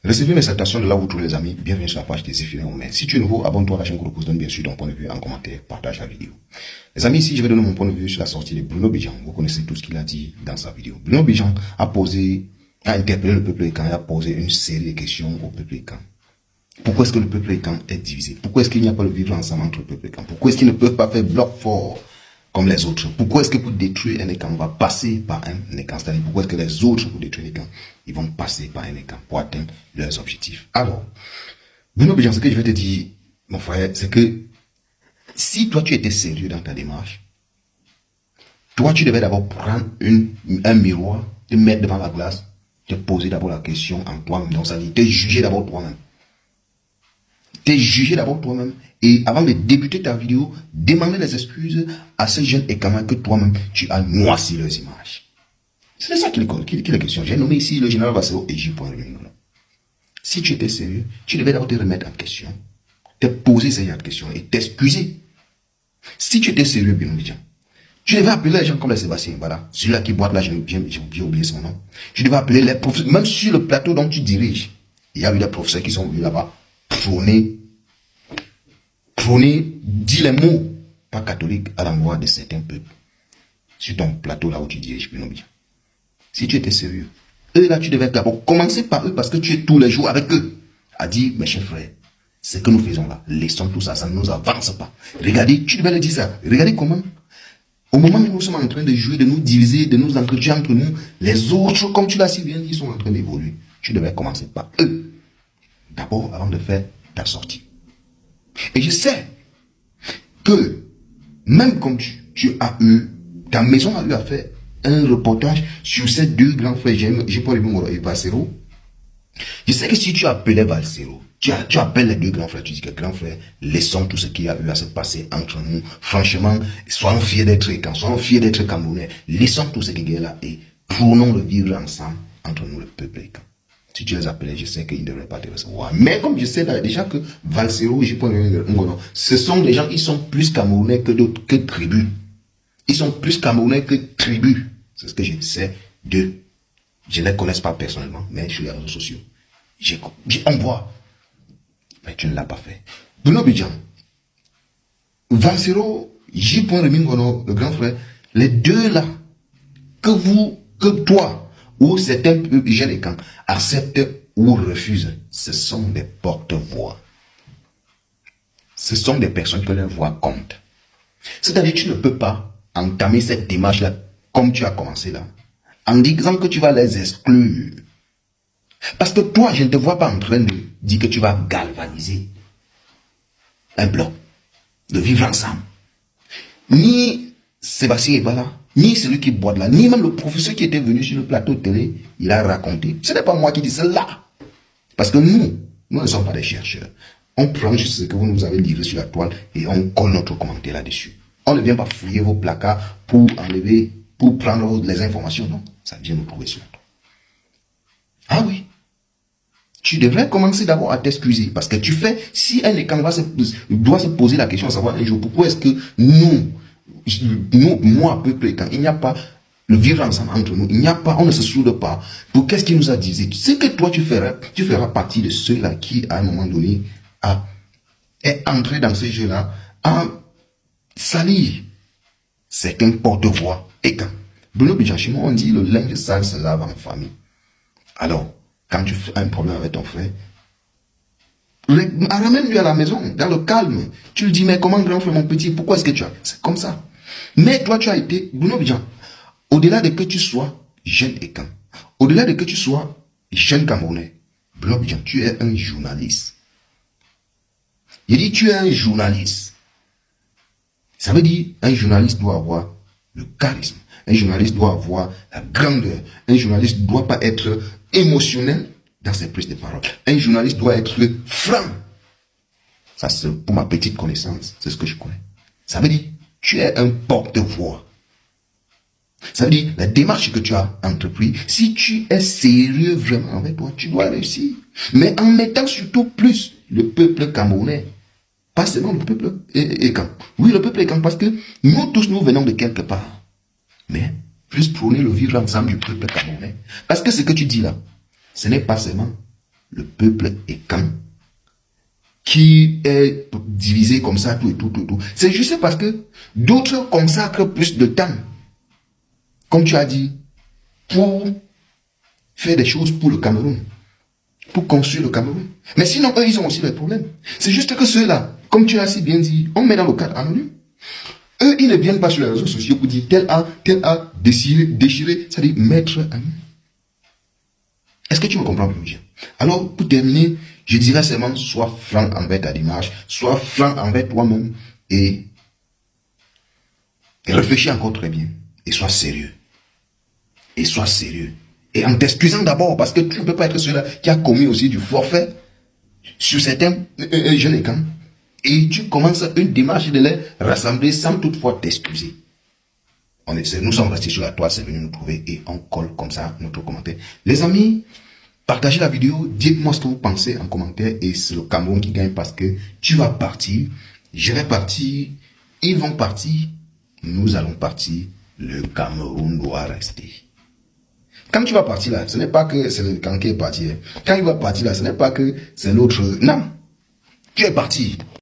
Recevez mes salutations de là où vous trouvez les amis. Bienvenue sur la page des Zéphirin Omer. Si tu es nouveau, abonne-toi à la chaîne Kouroukouz, donne bien sûr ton point de vue en commentaire, partage la vidéo. Les amis, ici je vais donner mon point de vue sur la sortie de Bruno Bijan. Vous connaissez tout ce qu'il a dit dans sa vidéo. Bruno Bijan a interpellé le peuple écan et a posé une série de questions au peuple écan. Pourquoi est-ce que le peuple écan est divisé? Pourquoi est-ce qu'il n'y a pas de vivre ensemble entre le peuple écan? Pourquoi est-ce qu'ils ne peuvent pas faire bloc fort comme les autres? Pourquoi est-ce que pour détruire un écan, on va passer par un écan? C'est-à-dire, pourquoi est-ce que les autres, pour détruire un écan, ils vont passer par un écan pour atteindre leurs objectifs? Alors, Bruno Bijan, ce que je vais te dire, mon frère, c'est que si toi tu étais sérieux dans ta démarche, toi tu devais d'abord prendre un miroir, te mettre devant la glace, te poser d'abord la question en toi-même. Donc ça veut dire te juger d'abord toi-même. Te juger d'abord toi-même. Et avant de débuter ta vidéo, demander des excuses à ces jeunes écamins que toi-même tu as noirci leurs images. C'est ça qu'il est question. J'ai nommé ici le général Bassero et J. Si tu étais sérieux, tu devais d'abord te remettre en question, te poser ces questions et t'excuser. Si tu étais sérieux, Bruno Bijan, tu devais appeler les gens comme les Sébastien Mbala, celui-là qui boite là, j'ai oublié son nom. Tu devais appeler les professeurs, même sur le plateau dont tu diriges. Il y a eu des professeurs qui sont venus là-bas prôner, dire les mots pas catholiques à l'endroit de certains peuples. Sur ton plateau là où tu diriges, Bruno Bijan. Si tu étais sérieux, eux là, tu devais d'abord commencer par eux parce que tu es tous les jours avec eux. À dire, mes chers frères, ce que nous faisons là, laissons tout ça, ça ne nous avance pas. Regardez, tu devais leur dire ça. Regardez comment, au moment où nous sommes en train de jouer, de nous diviser, de nous entretenir entre nous, les autres, comme tu l'as si bien dit, sont en train d'évoluer. Tu devais commencer par eux. D'abord, avant de faire ta sortie. Et je sais que, même comme tu as eu, ta maison a eu à faire un reportage sur ces deux grands frères, j'ai pas et Valsero. Je sais que si tu appelais Valsero, tu appelles les deux grands frères, tu dis que grand frère, laissons tout ce qui a eu à se passer entre nous. Franchement, soyons fiers d'être écans, soyons fiers d'être camerounais. Laissons tout ce qui est là et prenons le vivre ensemble entre nous, le peuple écan. Si tu les appelais, je sais qu'ils ne devraient pas te recevoir. Mais comme je sais déjà que Valsero et ce sont des gens qui sont plus camerounais que tribus. Ils sont plus camerounais que tribus. C'est ce que je sais d'eux. Je ne les connais pas personnellement, mais sur les réseaux sociaux. On voit. Mais tu ne l'as pas fait. Bruno Bijan, Valsero, J. Remingono, le grand frère, les deux là, que toi, ou certains jeunes écans acceptent ou refusent, ce sont des porte-voix. Ce sont des personnes que leur voix compte. C'est-à-dire, tu ne peux pas entamer cette démarche-là comme tu as commencé là, en disant que tu vas les exclure. Parce que toi, je ne te vois pas en train de dire que tu vas galvaniser un bloc, de vivre ensemble. Ni Sébastien Ebala, ni celui qui boit de là, ni même le professeur qui était venu sur le plateau de télé, il a raconté. Ce n'est pas moi qui dis cela. Parce que nous ne sommes pas des chercheurs. On prend juste ce que vous nous avez livré sur la toile et on colle notre commentaire là-dessus. On ne vient pas fouiller vos placards pour enlever, pour prendre les informations. Non, ça vient nous trouver sur la toile. Ah oui. Tu devrais commencer d'abord à t'excuser. Parce que tu fais, si un écan doit se poser la question à savoir un jour, pourquoi est-ce que moi, peuple écan, il n'y a pas le vivre ensemble entre nous, il n'y a pas, on ne se soude pas. Pour qu'est-ce qu'il nous a dit? C'est que toi tu feras partie de ceux-là qui, à un moment donné, est entré dans ce jeu-là, à salir certains porte-voix écan. Bruno Bijan, chez moi, on dit le linge sale se lave en famille. Alors, quand tu fais un problème avec ton frère, ramène-lui à la maison, dans le calme. Tu lui dis, mais comment grand frère, mon petit, pourquoi est-ce que tu as... C'est comme ça. Mais toi, tu as été, Bruno Bijan, au-delà de que tu sois jeune écan, au-delà de que tu sois jeune Camerounais, Bruno Bijan, tu es un journaliste. Il dit, tu es un journaliste. Ça veut dire, un journaliste doit avoir le charisme. Un journaliste doit avoir la grandeur. Un journaliste ne doit pas être émotionnel dans ses prises de parole. Un journaliste doit être franc. Ça, c'est pour ma petite connaissance. C'est ce que je connais. Ça veut dire, tu es un porte-voix. Ça veut dire, la démarche que tu as entreprise, si tu es sérieux vraiment avec toi, tu dois réussir. Mais en mettant surtout plus le peuple camerounais. Pas seulement le peuple écan. Oui, le peuple écan, parce que nous tous, nous venons de quelque part. Mais plus prôner le vivre ensemble du peuple camerounais. Parce que ce que tu dis là, ce n'est pas seulement le peuple est quand, qui est divisé comme ça, tout et tout, tout, tout. C'est juste parce que d'autres consacrent plus de temps, comme tu as dit, pour faire des choses pour le Cameroun, pour construire le Cameroun. Mais sinon, eux, ils ont aussi des problèmes. C'est juste que ceux-là, comme tu as si bien dit, on met dans le cadre anonyme. Eux, ils ne viennent pas sur les réseaux sociaux pour dire tel a déchiré, c'est-à-dire mettre un. Est-ce que tu me comprends, bien? Alors, pour terminer, je dirais seulement, sois franc envers ta démarche, sois franc envers toi-même et réfléchis encore très bien. Et sois sérieux. Et sois sérieux. Et en t'excusant d'abord, parce que tu ne peux pas être celui-là qui a commis aussi du forfait sur certains jeunes écrans. Et tu commences une démarche de les rassembler sans toutefois t'excuser. Nous sommes restés sur la toile, c'est venu nous trouver et on colle comme ça notre commentaire. Les amis, partagez la vidéo, dites-moi ce que vous pensez en commentaire et c'est le Cameroun qui gagne parce que tu vas partir, je vais partir, ils vont partir, nous allons partir, le Cameroun doit rester. Quand tu vas partir là, ce n'est pas que c'est le camp qui est parti. Quand il va partir là, ce n'est pas que c'est l'autre. Non, tu es parti.